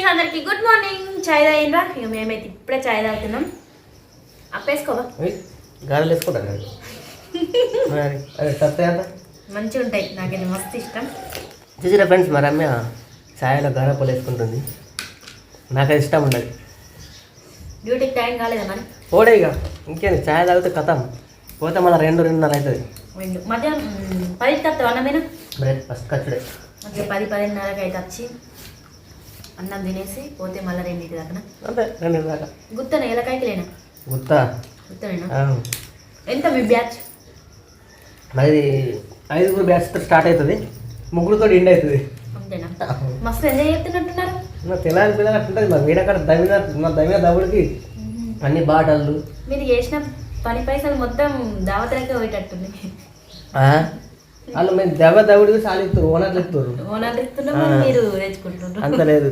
అందరికి good morning. చాయ్ తాగిండ్రా? ఇక మేమైతే ఇప్పుడే చాయ్ తాగుతున్నాం. అప్పేసుకోవా? గారెలు వేసుకుంటాను మంచిగా ఉంటాయి, నాకైతే మస్తు ఇష్టం. చూసిరా ఫ్రెండ్స్, మా రమ్య ఛాయలో గారెపూలు వేసుకుంటుంది. నాకది ఇష్టం ఉండదు. డ్యూటీకి టైం కాలేదా మరి? పోడే ఇక ఇంకేంది, ఛాయ్ తాగితే కథం పోతే మళ్ళీ 2-2:30 అవుతుంది. మధ్యాహ్నం 10కి వస్తావు అన్నమేనా? బ్రేక్ఫాస్ట్ ఖర్చుడే ఓకే, 10-10:30కి అయితే వచ్చి అన్నం తినేసి పోతే మళ్ళీ 2 దాకా. అంతే, 2 దాకా. గుత్తనే ఎలకాయకి లేనా? గుత్తనేనా? ఎంత మీ బ్యాచ్? మరి 5 బ్యాచ్తో స్టార్ట్ అవుతుంది, 3 ఎండ్ అవుతుంది. అంతేనా? మస్తు ఎంజాయ్ చేస్తున్నట్టున్నారు. తెల్లారి పిల్లలు అట్లుంటుంది. మరి వీడక్కడ దమిన దవుడికి అన్ని బాటలు. మీరు చేసిన పని పైసలు మొత్తం దావతలకే పోయేటట్టుంది. వాళ్ళు మేము దవుడికి సాలిస్తారు, ఓనర్లు ఇస్తారు. ఓనర్లు ఇస్తున్నారు, మీరు తెచ్చుకుంటున్నారు. అంత లేదు.